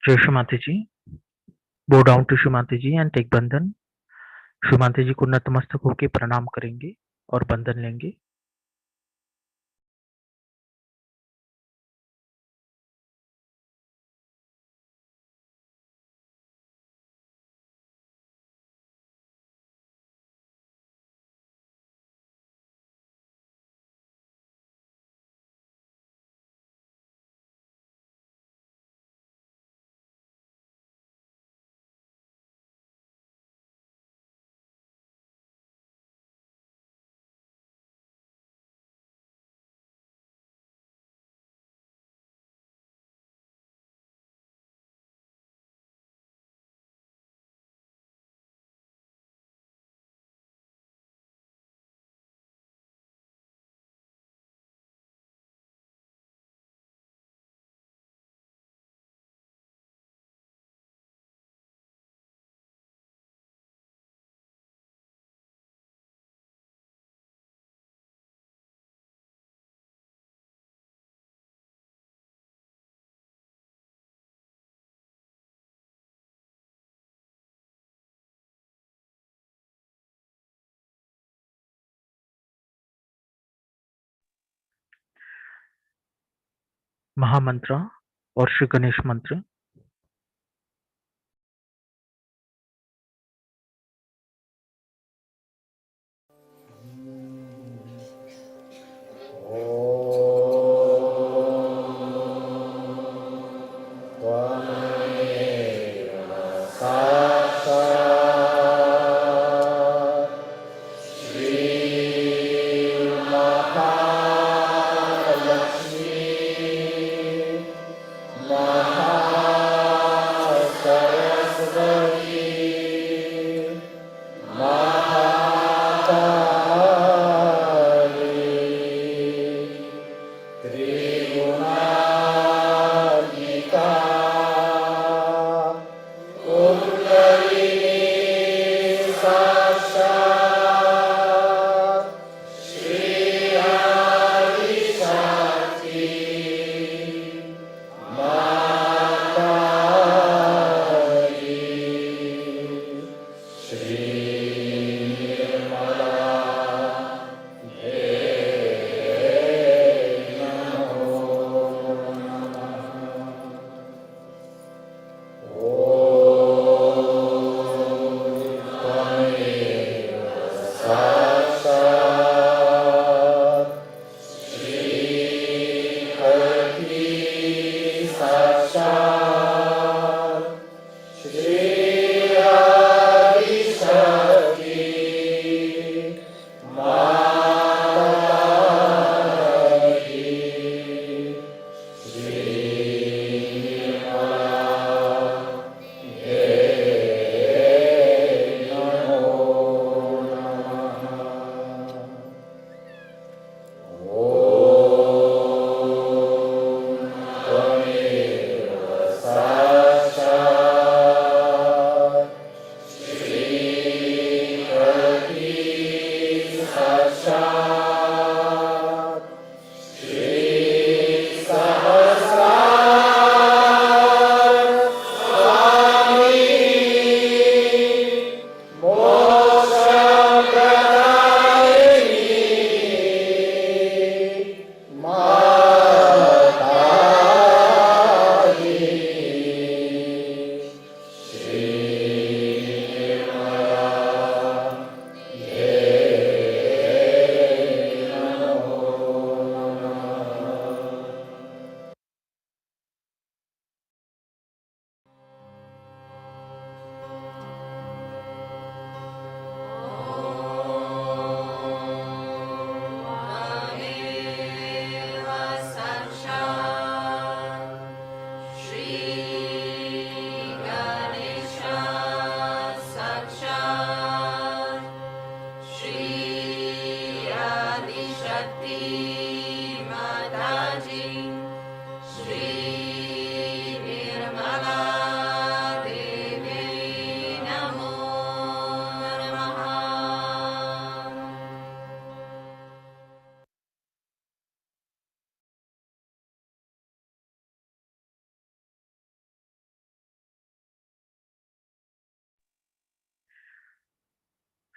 जय श्री माता जी, bow down to Shri Mata ji and take बंधन। श्री माता जी को नतमस्तक होके प्रणाम करेंगे और बंधन लेंगे। महामंत्र और श्री गणेश मंत्र।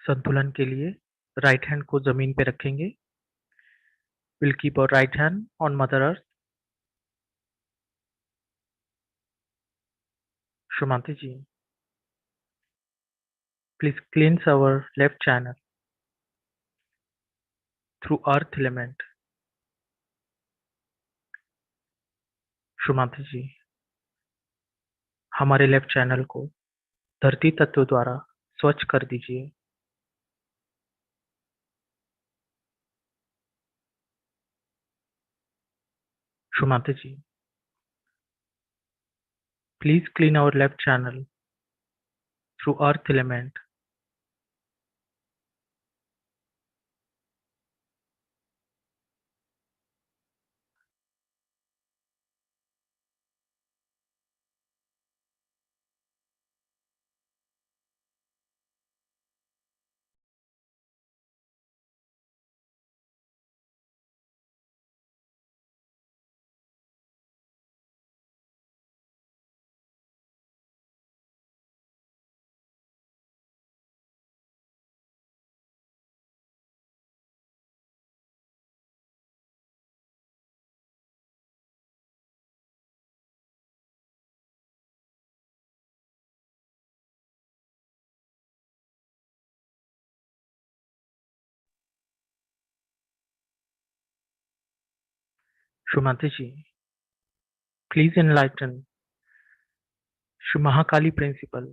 संतुलन के लिए राइट हैंड को जमीन पे रखेंगे। Will keep our right hand on mother earth. Shri Mata ji, please cleanse our left channel through earth element. Shri Mata ji, हमारे लेफ्ट चैनल को धरती तत्व द्वारा स्वच्छ कर दीजिए। Shri Mata ji, please clean our left channel through earth element. Shri Mata ji, please enlighten Shri Mahakali principle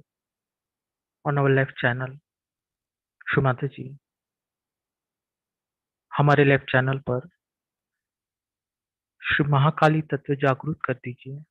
on our left channel। Shri Mata ji, हमारे left channel पर श्री महाकाली तत्व जागृत कर दीजिए।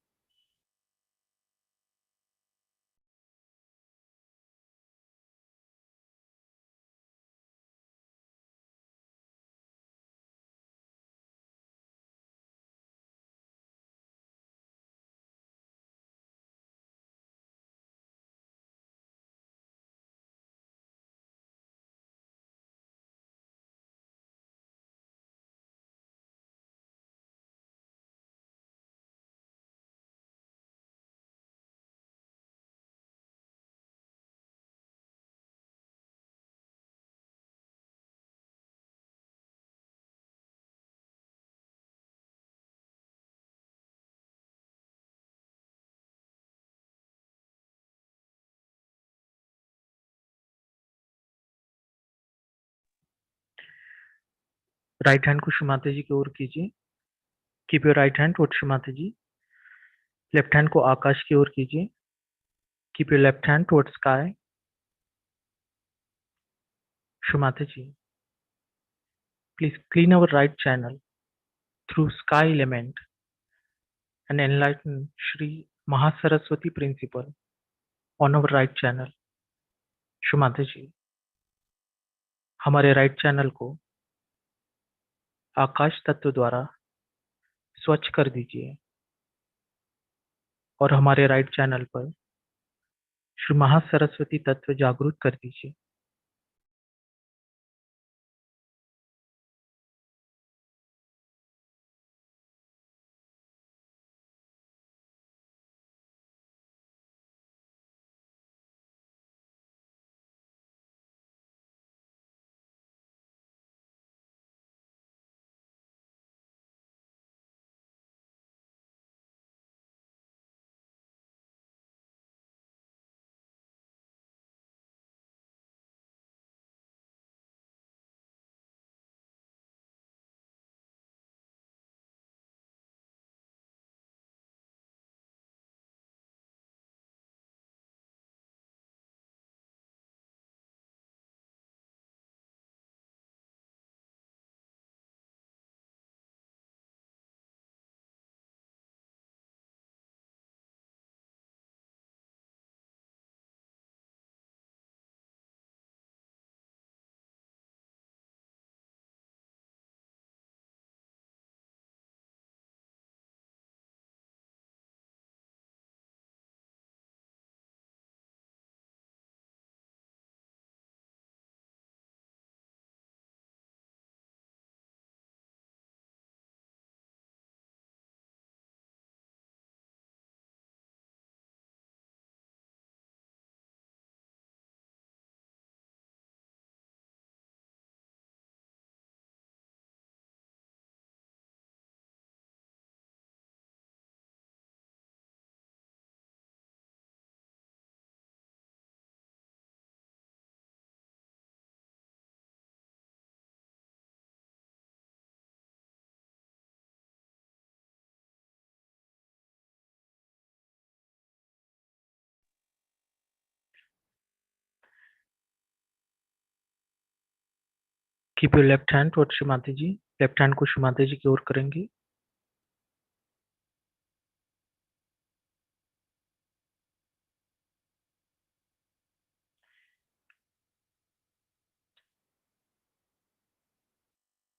राइट हैंड को शुमाते जी की ओर कीजिए। Keep your right hand towards Shri Mata ji. Left hand को आकाश की ओर कीजिए। Keep your left hand towards sky. Shri Mata ji, please clean our right channel through sky element and enlighten Shri Mahasaraswati principle on our right channel। Shri Mata ji, हमारे राइट चैनल को आकाश तत्व द्वारा स्वच्छ कर दीजिए और हमारे राइट चैनल पर श्री महासरस्वती तत्व जागृत कर दीजिए। Keep your left hand towards Shrimati ji. Left hand को श्रीमती जी की ओर करेंगे.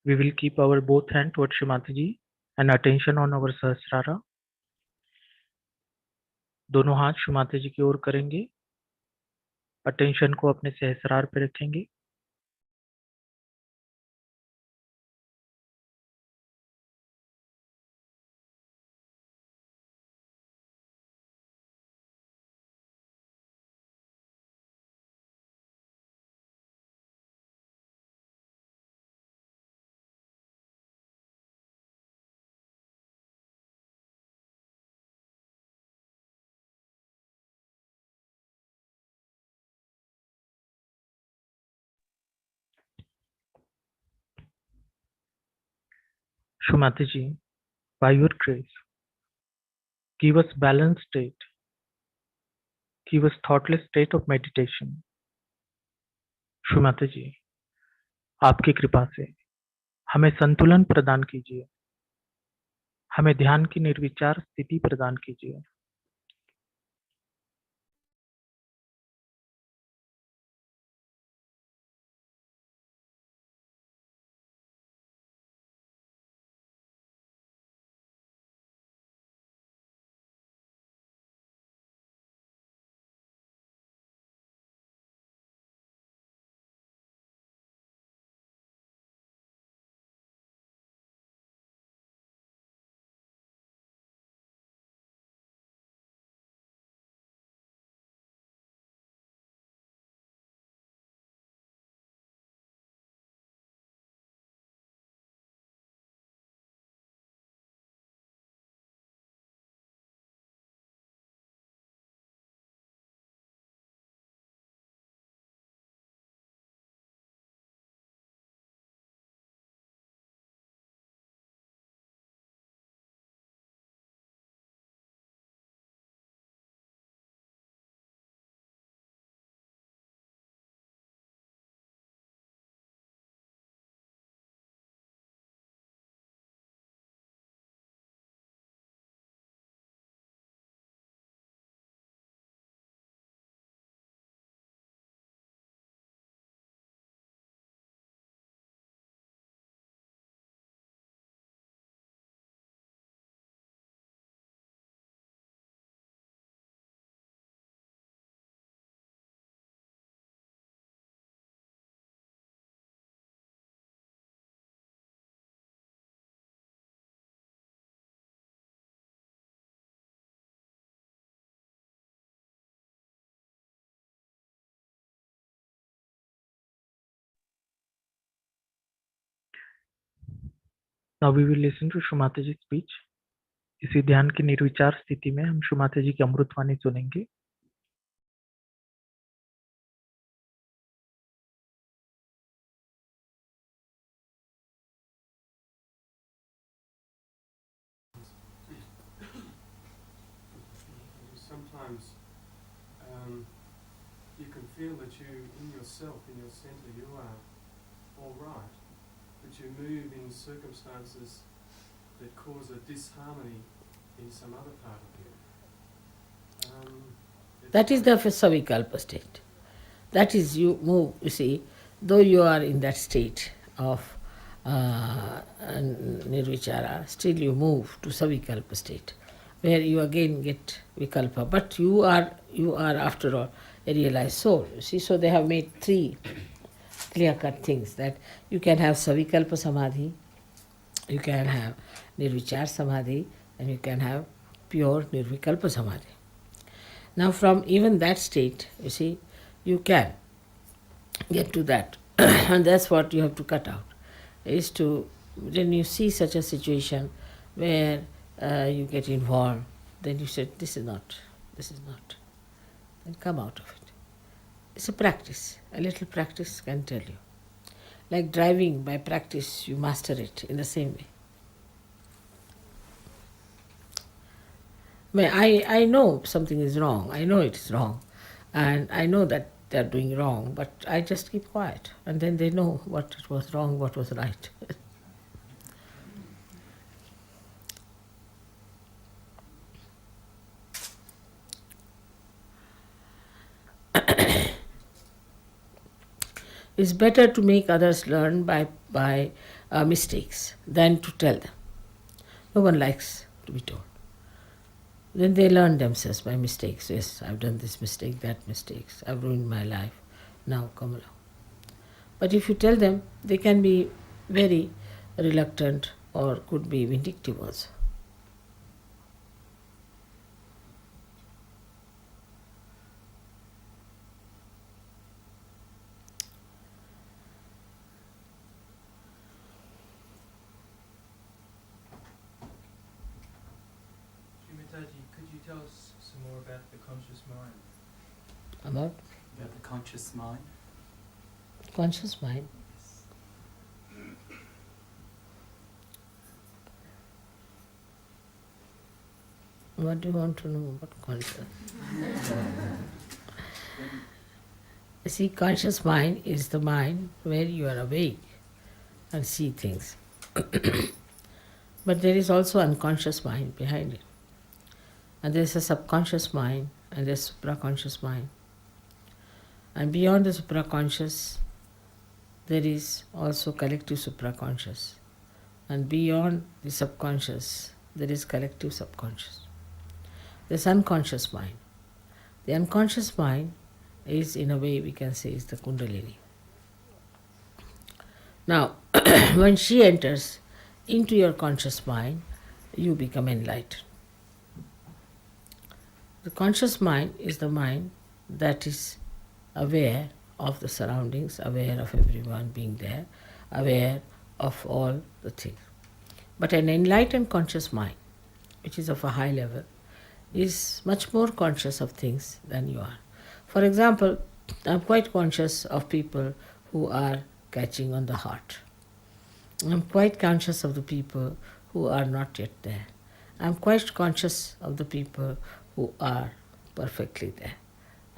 We will keep our both hand towards Shrimati ji and attention on our सहस्रारा. दोनों हाथ श्रीमती जी की ओर करेंगे. अटेंशन को अपने सहस्रार पे रखेंगे. श्रीमती जी, by your grace, give us balanced state, give us thoughtless state of meditation. Shrimati जी, आपकी कृपा से हमें संतुलन प्रदान कीजिए. हमें ध्यान की निर्विचार स्थिति प्रदान कीजिए. Now we will listen to Shrimati ji speech. इसी ध्यान की निर्विचार स्थिति में हम श्रीमती जी की अमृतवाणी सुनेंगे. Sometimes you can feel that you, in yourself, in your centre, you are all right, but you move in circumstances that cause a disharmony in some other part of you. That is the Savikalpa state. That is, you move, you see, though you are in that state of nirvichara, still you move to Savikalpa state, where you again get Vikalpa. But you are after all a realized soul, you see. So they have made three clear-cut things, that you can have Savikalpa Samadhi, you can have Nirvichar Samadhi, and you can have pure Nirvikalpa Samadhi. Now from even that state, you see, you can get to that. And that's what you have to cut out, is to, when you see such a situation where you get involved, then you say, this is not, then come out of it. It's a practice. A little practice can tell you. Like driving, by practice you master it in the same way. I know something is wrong, I know it is wrong, and I know that they are doing wrong, but I just keep quiet, and then they know what was wrong, what was right. It's better to make others learn by mistakes than to tell them. No one likes to be told. Then they learn themselves by mistakes. Yes, I've done this mistake, that mistakes. I've ruined my life. Now come along. But if you tell them, they can be very reluctant or could be vindictive also. Srimataji, could you tell us some more about the conscious mind? About About the conscious mind? conscious mind. What do you want to know about conscious? You see, conscious mind is the mind where you are awake and see things. But there is also unconscious mind behind it. And there is a subconscious mind and there's supraconscious mind. And beyond the supraconscious, there is also collective supraconscious. And beyond the subconscious, there is collective subconscious. There's unconscious mind. The unconscious mind is, in a way, we can say, is the Kundalini. Now, when she enters into your conscious mind, you become enlightened. The conscious mind is the mind that is aware of the surroundings, aware of everyone being there, aware of all the things. But an enlightened conscious mind, which is of a high level, is much more conscious of things than you are. For example, I'm quite conscious of people who are catching on the heart. I'm quite conscious of the people who are not yet there. I'm quite conscious of the people who are perfectly there.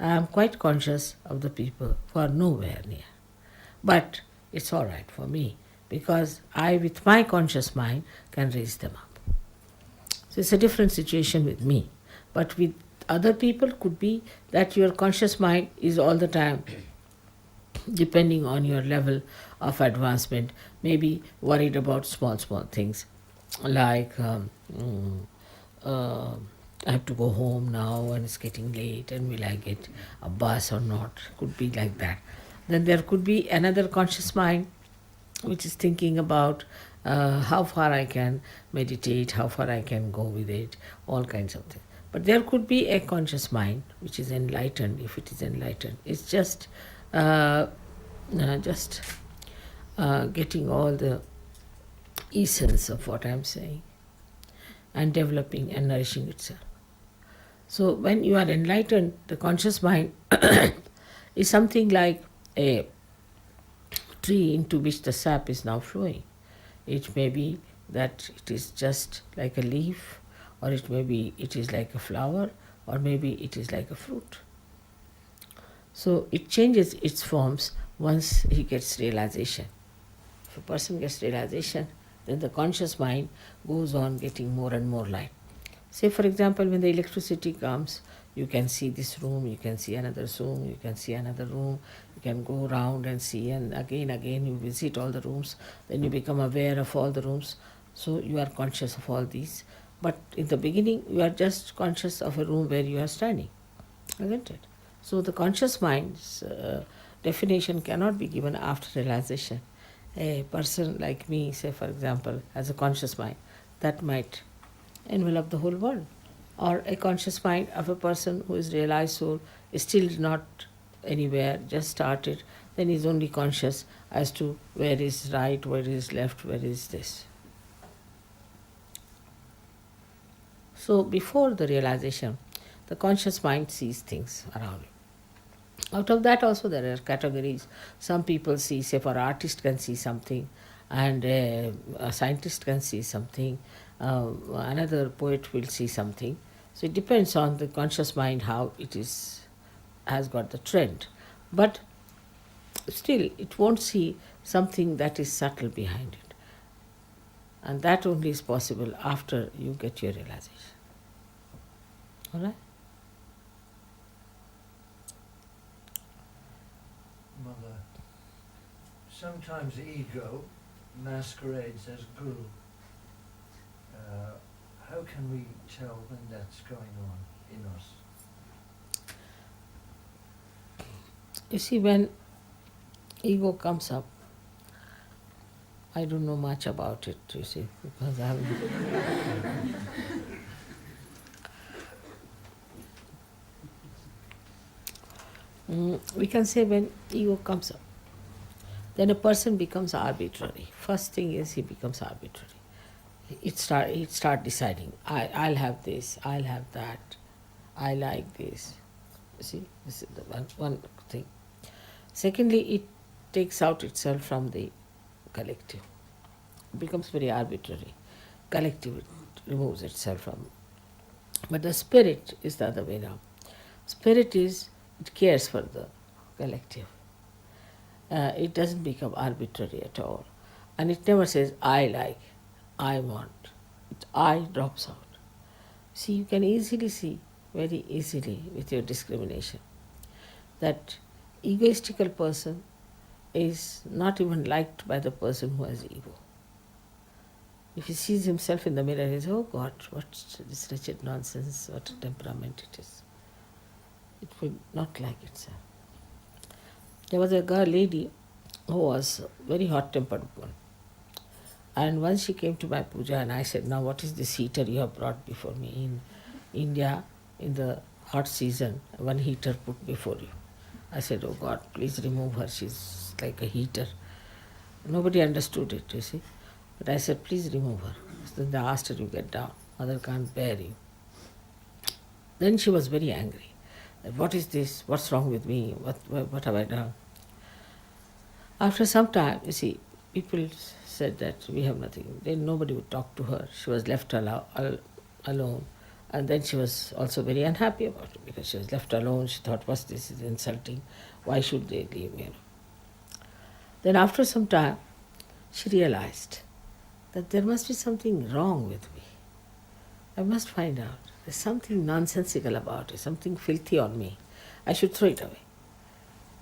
I'm quite conscious of the people who are nowhere near. But it's all right for me because I, with my conscious mind, can raise them up. So it's a different situation with me. But with other people, could be that your conscious mind is all the time, depending on your level of advancement, maybe worried about small things like I have to go home now and it's getting late and will I get a bus or not, could be like that. Then there could be another conscious mind which is thinking about how far I can meditate, how far I can go with it, all kinds of things. But there could be a conscious mind which is enlightened, if it is enlightened. It's just getting all the essence of what I'm saying and developing and nourishing itself. So when you are enlightened, the conscious mind is something like a tree into which the sap is now flowing. It may be that it is just like a leaf, or it may be it is like a flower, or maybe it is like a fruit. So it changes its forms once he gets realization. If a person gets realization, then the conscious mind goes on getting more and more light. Say, for example, when the electricity comes, you can see this room, you can see another room, you can see another room, you can go around and see, and again you visit all the rooms, then you become aware of all the rooms. So you are conscious of all these. But in the beginning, you are just conscious of a room where you are standing, isn't it? So the conscious mind's definition cannot be given after realization. A person like me, say for example, has a conscious mind, that might envelop the whole world. Or a conscious mind of a person who is realized soul is still not anywhere, just started, then is only conscious as to where is right, where is left, where is this. So before the realization, the conscious mind sees things around it. Out of that also there are categories. Some people see, say for artist can see something, and a scientist can see something, another poet will see something. So it depends on the conscious mind how it is has got the trend. But still, it won't see something that is subtle behind it. And that only is possible after you get your realization. All right? Mother, sometimes ego masquerades as guru. How can we tell when that's going on in us? You see, when ego comes up, I don't know much about it, you see, because I haven't. We can say when ego comes up, then a person becomes arbitrary. First thing is he becomes arbitrary. He'd start deciding, I'll have this, I'll have that, I like this. You see, this is the one thing. Secondly, it takes out itself from the collective. It becomes very arbitrary. Collective, it removes itself from. But the spirit is the other way around. Spirit is, it cares for the collective. It doesn't become arbitrary at all. And it never says, I like, I want. I drops out. See, you can easily see, very easily with your discrimination, that egoistical person is not even liked by the person who has ego. If he sees himself in the mirror, he says, oh God, what this wretched nonsense, what a temperament it is. It will not like itself. There was a lady who was a very hot-tempered one. And once she came to my puja and I said, now what is this heater you have brought before me? In India, in the hot season, one heater put before you. I said, oh God, please remove her, she's like a heater. Nobody understood it, you see. But I said, please remove her. So then they asked her to get down. Mother can't bear you. Then she was very angry. What is this? What's wrong with me? What have I done? After some time, you see, people said that we have nothing. Then nobody would talk to her. She was left alone. And then she was also very unhappy about it because she was left alone. She thought, what's this? Is insulting. Why should they leave me? Then after some time, she realized that there must be something wrong with me. I must find out. There's something nonsensical about it, something filthy on me. I should throw it away.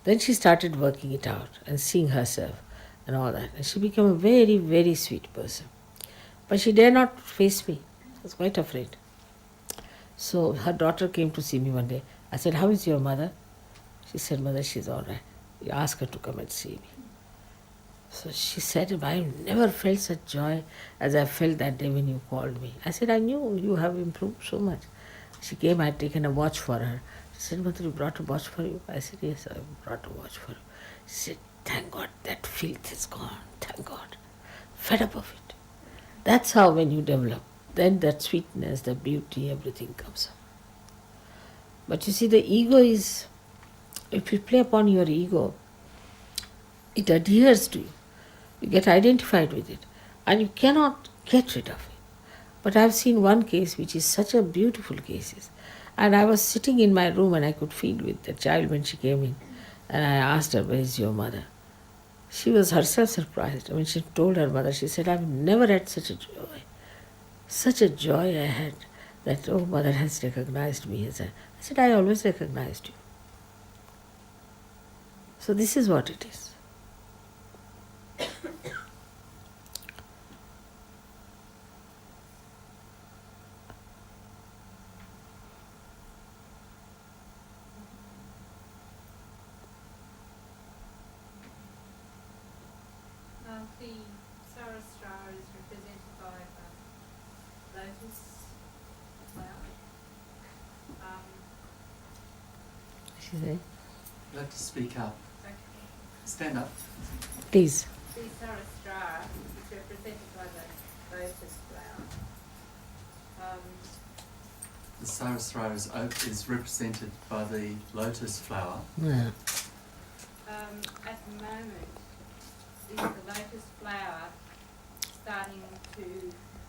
Then she started working it out and seeing herself and all that. And she became a very, very sweet person. But she dare not face me. I was quite afraid. So her daughter came to see me one day. I said, how is your mother? She said, Mother, she's all right. You ask her to come and see me. So she said, I've never felt such joy as I felt that day when you called me. I said, I knew you have improved so much. She came, I had taken a watch for her. She said, Mother, you brought a watch for you? I said, yes, I brought a watch for you. She said, thank God, that filth is gone. Thank God. Fed up of it. That's how when you develop, then that sweetness, the beauty, everything comes up. But you see, the ego is, if you play upon your ego, it adheres to you. You get identified with it and you cannot get rid of it. But I have seen one case which is such a beautiful case. And I was sitting in my room and I could feel with the child when she came in. And I asked her, where is your mother? She was herself surprised. When she told her mother, she said, I've never had such a joy. Such a joy I had that, oh, mother has recognized me as I said, I always recognized you. So this is what it is. The Sarastra is represented by lotus flower. She said, You'd like to speak up. Okay. Stand up. please. The Sarastra is represented by the lotus flower. The Saraswara is represented by the lotus flower. Yeah. At the moment, is the lotus flower starting to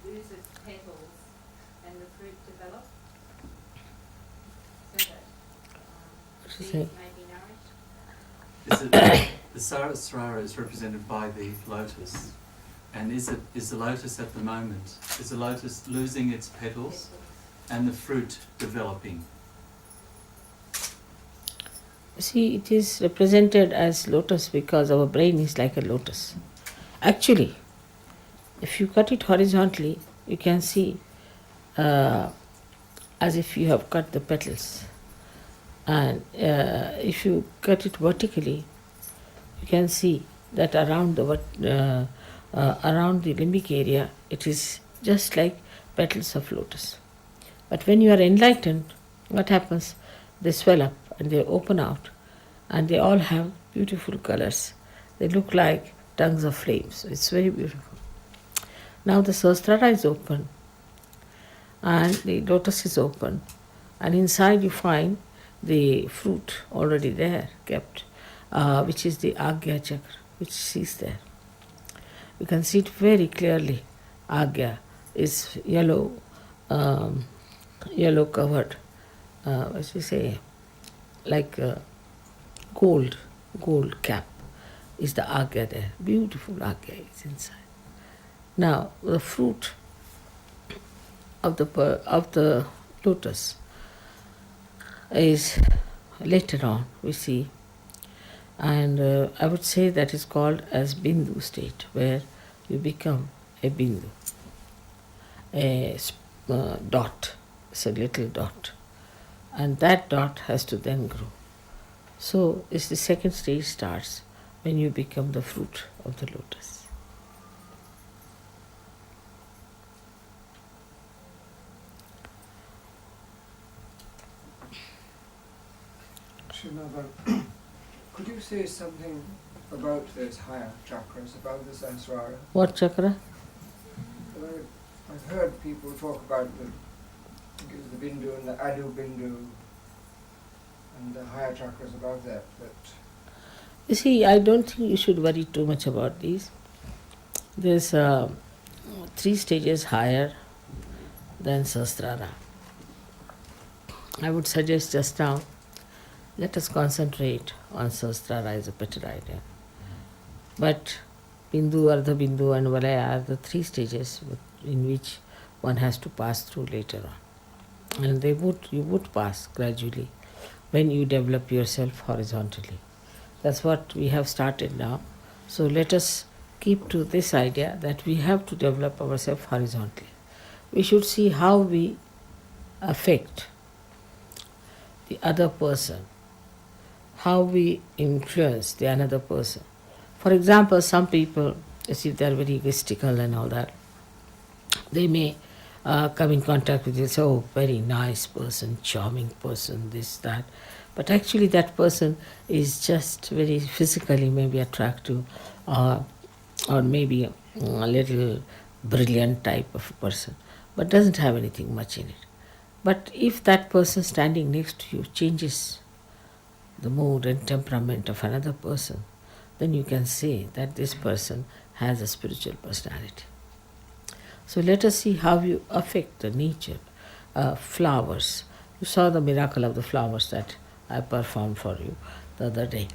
lose its petals and the fruit develop so that She seeds said, may be nourished? Is it the Sahasrara is represented by the lotus, and is the lotus at the moment? Is the lotus losing its petals, and the fruit developing? See, it is represented as lotus because our brain is like a lotus. Actually, if you cut it horizontally, you can see as if you have cut the petals. And if you cut it vertically, you can see that around the limbic area, it is just like petals of lotus. But when you are enlightened, what happens? They swell up and they open out, and they all have beautiful colors. They look like tongues of flames. It's very beautiful. Now the Sahasrara is open, and the lotus is open, and inside you find the fruit already there, kept, which is the Agya Chakra, which is there. You can see it very clearly. Agya is yellow, yellow covered, what you say, like gold cap is the Agya there. Beautiful Agya is inside. Now the fruit of the lotus is later on we see, and I would say that is called as Bindu state, where you become a Bindu, a dot. It's a little dot, and that dot has to then grow. So it's the second stage starts when you become the fruit of the lotus. Srimada, could you say something about those higher chakras, about the Sahasrara? What chakra? I've heard people talk about the Bindu and the Adu Bindu and the higher chakras about that, but You see, I don't think you should worry too much about these. There's 3 stages higher than Sahasrara. I would suggest just now, let us concentrate on Sahasrara is a better idea. But Bindu, Ardha Bindu and Valaya are the 3 stages in which one has to pass through later on. And you would pass gradually when you develop yourself horizontally. That's what we have started now. So let us keep to this idea that we have to develop ourselves horizontally. We should see how we affect the other person, how we influence the another person. For example, some people, as if they are very egoistical and all that, they may come in contact with you, say, oh, very nice person, charming person, this, that. But actually that person is just very physically maybe attractive, or maybe a little brilliant type of person, but doesn't have anything much in it. But if that person standing next to you changes the mood and temperament of another person, then you can say that this person has a spiritual personality. So let us see how you affect the nature. Flowers. You saw the miracle of the flowers that I performed for you the other day.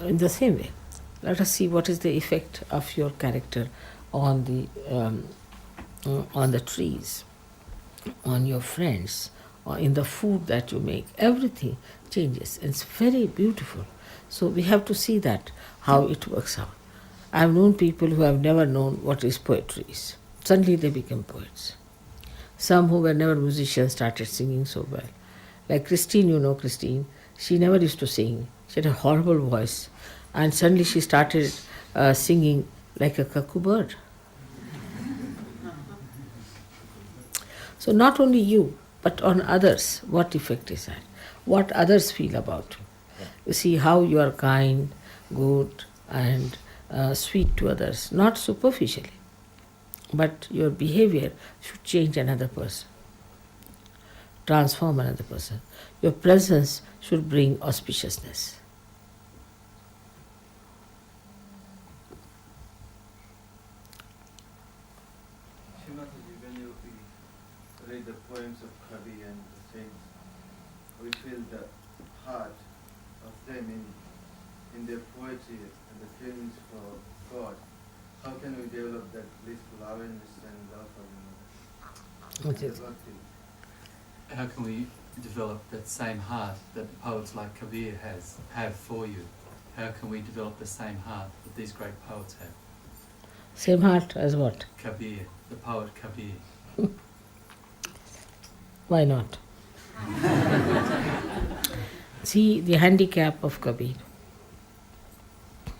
In the same way, let us see what is the effect of your character on the trees, on your friends, or in the food that you make. Everything changes. It's very beautiful. So we have to see that, how it works out. I have known people who have never known what is poetry is. Suddenly they become poets. Some who were never musicians started singing so well. Like Christine, you know Christine, she never used to sing. She had a horrible voice. And suddenly she started singing like a cuckoo bird. So not only you, but on others, what effect is that? What others feel about you. You see how you are kind, good, and sweet to others, not superficially, but your behavior should change another person, transform another person. Your presence should bring auspiciousness. Shrimataji, when you read the poems of Kavi and the saints, we feel the heart of them in in their poetry and the feelings for God, how can we develop that blissful awareness and love for one Which is- another? How can we develop that same heart that poets like Kabir have for you? How can we develop the same heart that these great poets have? Same heart as what? Kabir, the poet Kabir. Why not? See the handicap of Kabir.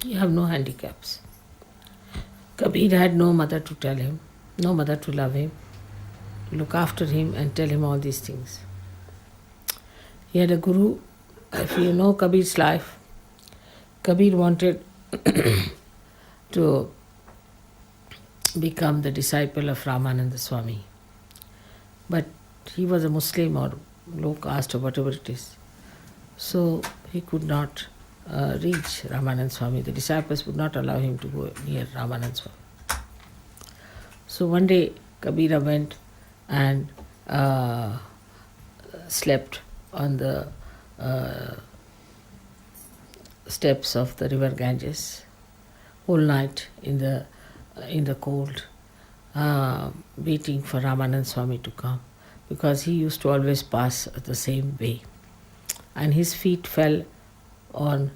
You have no handicaps. Kabir had no mother to tell him, no mother to love him, to look after him and tell him all these things. He had a guru. If you know Kabir's life, Kabir wanted to become the disciple of Ramananda Swami. But he was a Muslim or low caste or whatever it is. So he could not reach Ramananda Swami. The disciples would not allow him to go near Ramananda Swami. So one day Kabira went and slept on the steps of the river Ganges whole night in the cold, waiting for Ramananda Swami to come, because he used to always pass the same way. And his feet fell on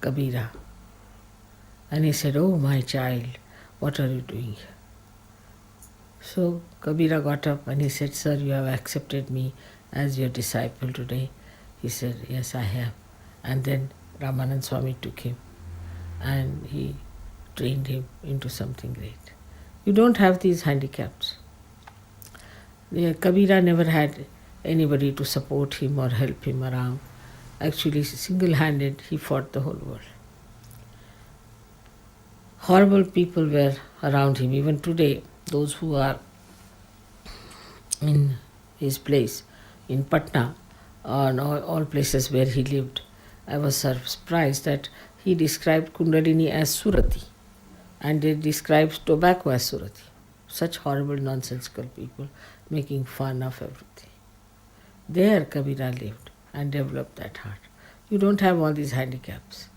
Kabira. And he said, "Oh, my child, what are you doing here?" So Kabira got up and he said, "Sir, you have accepted me as your disciple today." He said, "Yes, I have." And then Ramananda Swami took him and he trained him into something great. You don't have these handicaps. Kabira never had anybody to support him or help him around. Actually, single-handed, he fought the whole world. Horrible people were around him. Even today, those who are in his place, in Patna, and all places where he lived, I was surprised that he described Kundalini as Surati, and they described tobacco as Surati. Such horrible, nonsensical people making fun of everything. There Kabira lived and developed that heart. You don't have all these handicaps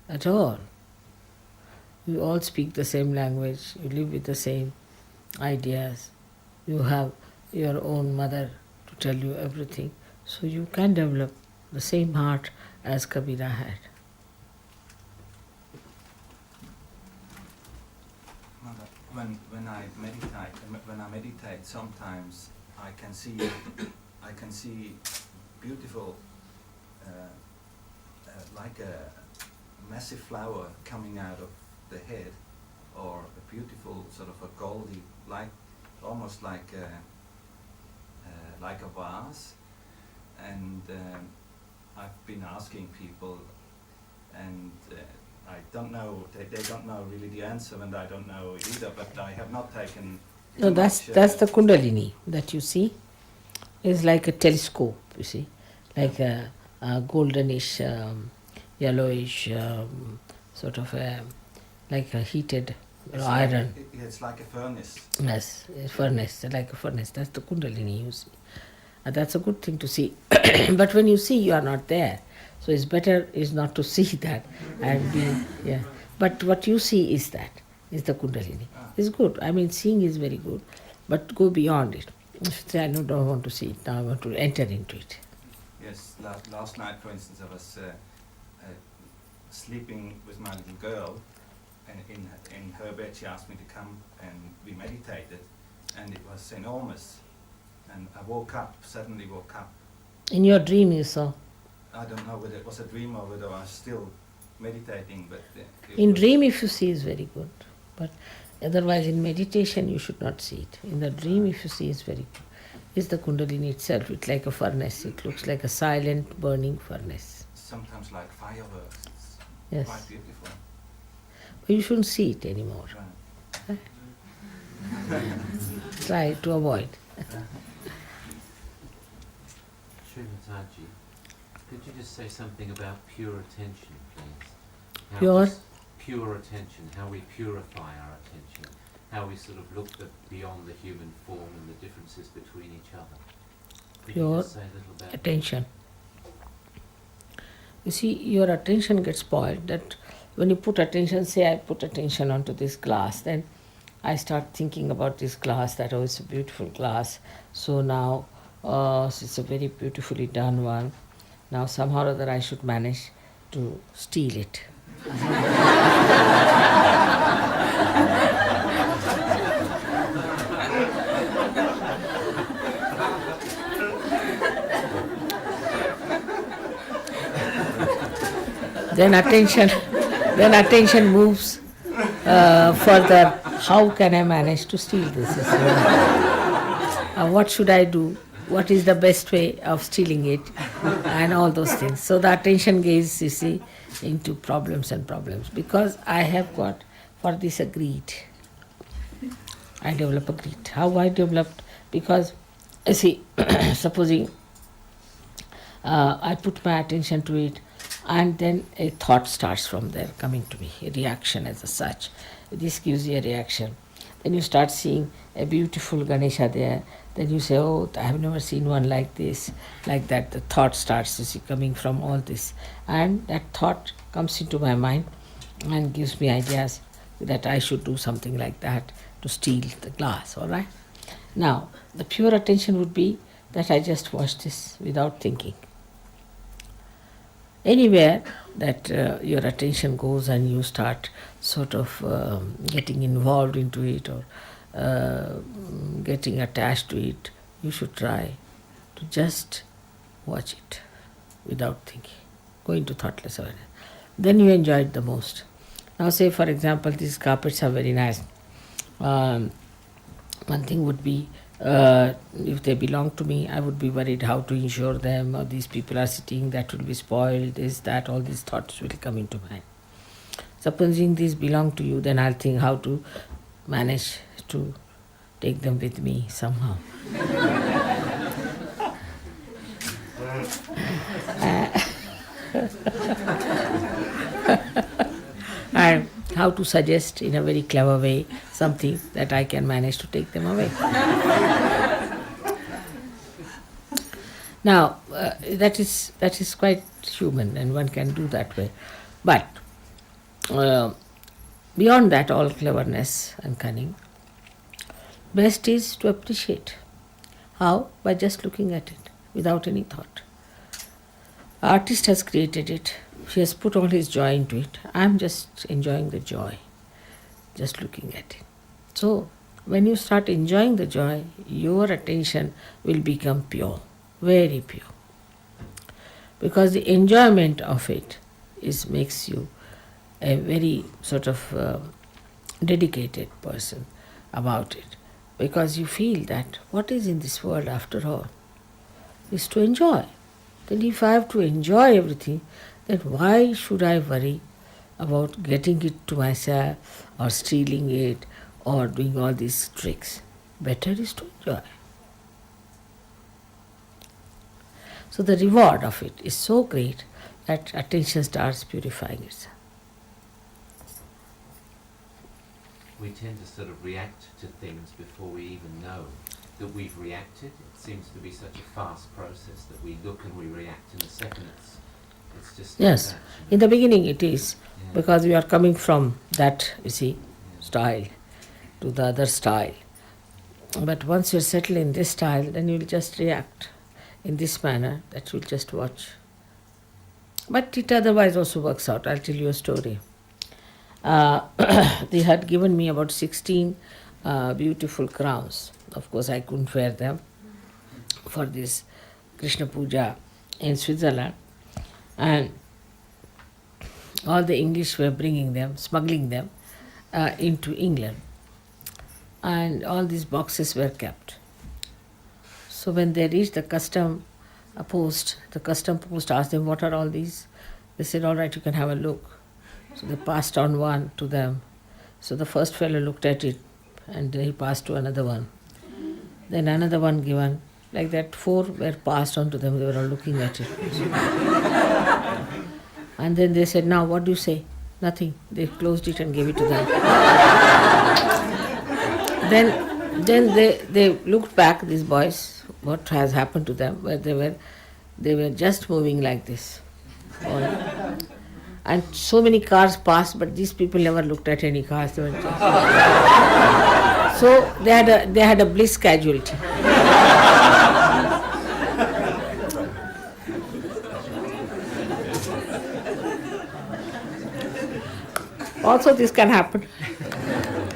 at all. You all speak the same language, you live with the same ideas, you have your own mother to tell you everything, so you can develop the same heart as Kabira had. Mother, when I meditate, sometimes I can see beautiful, like a massive flower coming out of the head, or a beautiful sort of a goldy, almost like a vase. And I've been asking people, and I don't know. They don't know really the answer, and I don't know it either. But I have not taken. No, that's the Kundalini that you see. It's like a telescope, you see, like a goldenish, yellowish, sort of like a heated iron. It's like a furnace. Yes, a furnace, like a furnace. That's the Kundalini you see. And that's a good thing to see. But when you see, you are not there. So it's better is not to see that and be, yeah. But what you see is that, is the Kundalini. It's good. I mean, seeing is very good, but go beyond it. If you say, I don't want to see it, now I want to enter into it. Yes, last night, for instance, I was sleeping with my little girl, and in her bed she asked me to come, and we meditated, and it was enormous. And I suddenly woke up. In your dream you saw? I don't know whether it was a dream or whether I was still meditating, but... In dream if you see is very good, but otherwise in meditation you should not see it. In the dream if you see is very good. It's the Kundalini itself, it's like a furnace, it looks like a silent burning furnace. Sometimes like fireworks, it's Yes. quite beautiful. But you shouldn't see it anymore. Right. Try to avoid. Srimataji, could you just say something about pure attention, please? Pure? Pure attention, how we purify our attention, how we sort of look beyond the human form and the differences between each other. Could you Pure just say a little about attention. You see, your attention gets spoiled. That when you put attention, say I put attention onto this glass, then I start thinking about this glass, that oh, it's a beautiful glass. So now it's a very beautifully done one. Now somehow or other I should manage to steal it. Then attention moves further. How can I manage to steal this? What should I do? What is the best way of stealing it? And all those things. So the attention gaze, you see, into problems and problems. Because I have got for this a greed. I develop a greed. How I developed? Because, you see, supposing I put my attention to it, and then a thought starts from there coming to me, a reaction as such. This gives you a reaction. Then you start seeing a beautiful Ganesha there. Then you say, oh, I have never seen one like this, like that. The thought starts, you see, coming from all this. And that thought comes into my mind and gives me ideas that I should do something like that to steal the glass, all right? Now, the pure attention would be that I just watch this without thinking. Anywhere that your attention goes and you start sort of getting involved into it or getting attached to it, you should try to just watch it without thinking, go into thoughtless awareness. Then you enjoy it the most. Now say for example these carpets are very nice. One thing would be if they belong to me, I would be worried how to insure them, or these people are sitting, that will be spoiled, this, that, all these thoughts will come into mind. Supposing these belong to you, then I'll think how to manage to take them with me somehow. And how to suggest in a very clever way something that I can manage to take them away. Now, that is quite human and one can do that way. But beyond that, all cleverness and cunning, best is to appreciate. How? By just looking at it without any thought. Artist has created it. He has put all his joy into it. I am just enjoying the joy, just looking at it. So, when you start enjoying the joy, your attention will become pure, very pure. Because the enjoyment of it makes you a very sort of dedicated person about it. Because you feel that what is in this world after all is to enjoy. Then if I have to enjoy everything, then why should I worry about getting it to myself or stealing it or doing all these tricks? Better is to enjoy. So the reward of it is so great that attention starts purifying itself. We tend to sort of react to things before we even know that we've reacted. It seems to be such a fast process that we look and we react in a second. It's just yes, like that, in the beginning it is, yeah. Because we are coming from that, you see, style to the other style. But once you settle in this style, then you will just react in this manner, that you will just watch. But it otherwise also works out. I'll tell you a story. They had given me about 16 beautiful crowns. Of course, I couldn't wear them for this Krishna Puja in Switzerland. And all the English were bringing them, smuggling them into England. And all these boxes were kept. So when they reached the custom post asked them, what are all these? They said, all right, you can have a look. So they passed on one to them. So the first fellow looked at it and he passed to another one. Then another one given. Like that, 4 were passed on to them. They were all looking at it. And then they said, now what do you say? Nothing. They closed it and gave it to them. Then they looked back, these boys, what has happened to them, where they were just moving like this. And so many cars passed, but these people never looked at any cars. They were just so they had a bliss casualty. Also, this can happen.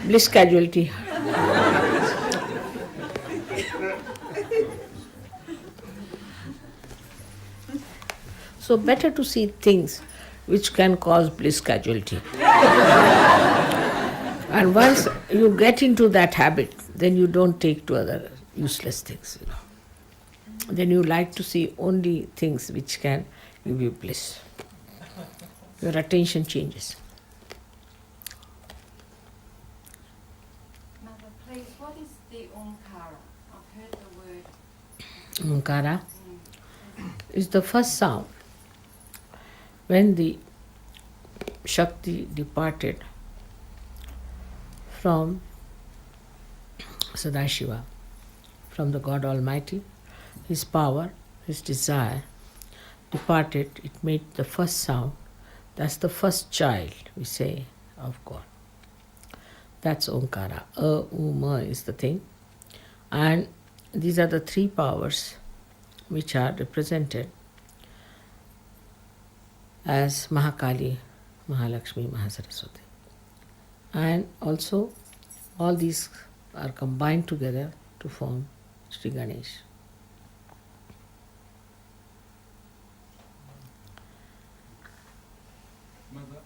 Bliss casualty. So better to see things which can cause bliss casualty. And once you get into that habit, then you don't take to other useless things. Then you like to see only things which can give you bliss. Your attention changes. Mother, please, what is the Omkara? I've heard the word. Omkara is the first sound. When the Shakti departed from Sadashiva, from the God Almighty, his power, his desire departed, it made the first sound. That's the first child, we say, of God. That's Omkara. Ma is the thing. And these are the three powers which are represented as Mahakali, Mahalakshmi, Mahasaraswati. And also all these are combined together to form Sri Ganesh. Mother,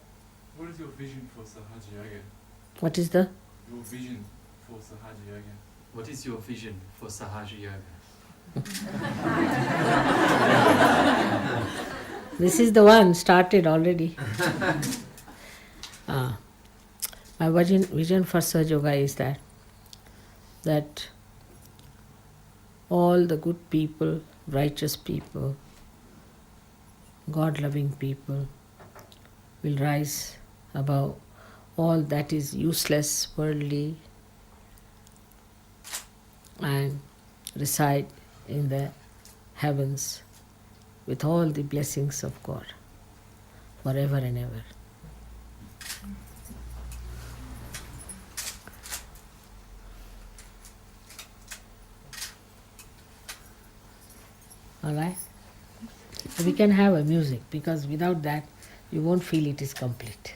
what is your vision for Sahaja Yoga? What is the? Your vision for Sahaja Yoga. What is your vision for Sahaja Yoga? This is the one started already. My vision for Sahaja Yoga is that all the good people, righteous people, God-loving people will rise above all that is useless, worldly, and reside in the heavens with all the blessings of God forever and ever. Alright? We can have a music, because without that you won't feel it is complete.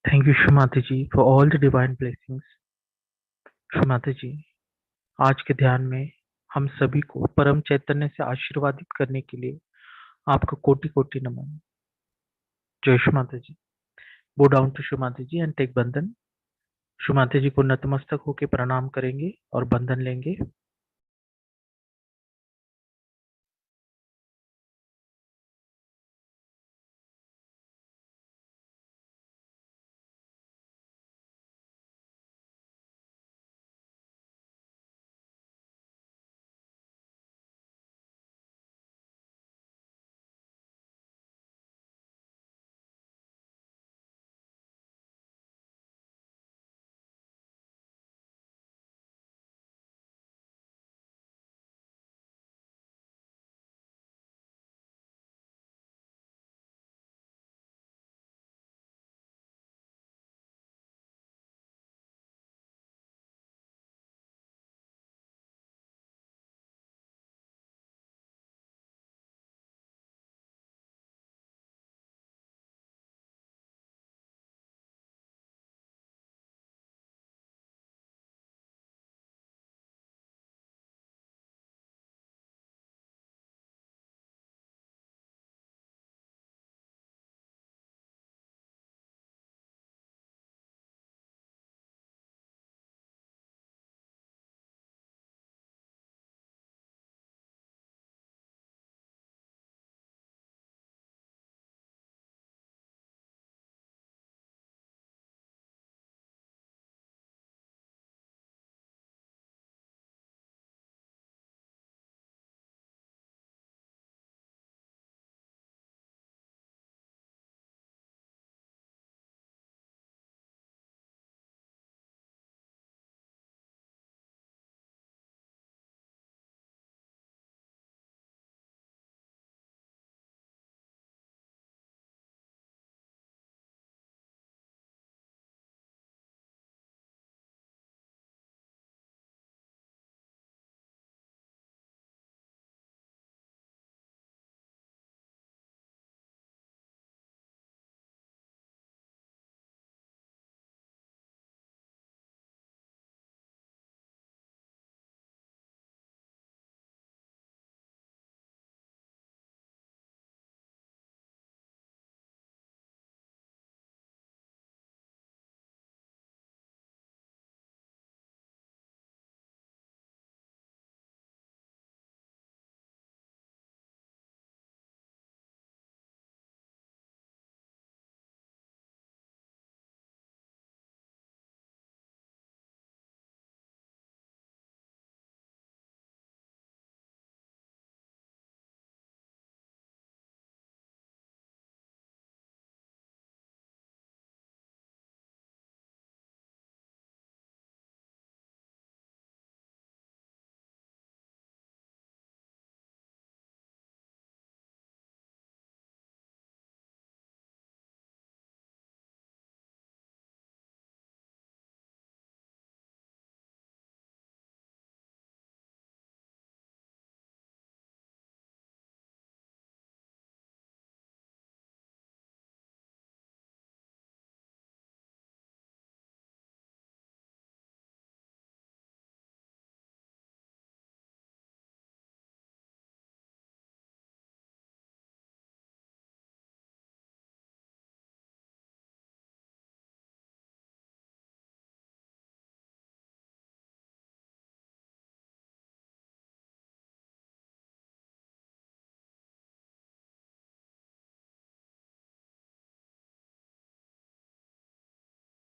Thank you, Shumati ji, for all the divine blessings. Shumati जी, आज के ध्यान में हम सभी को परम चैतन्य से आशीर्वादित करने के लिए आपका कोटि कोटि नमन। जय शुमाता जी। Bow down to Shumati ji and take बंधन। शुमाते जी को नतमस्तक होकर प्रणाम करेंगे और बंधन लेंगे।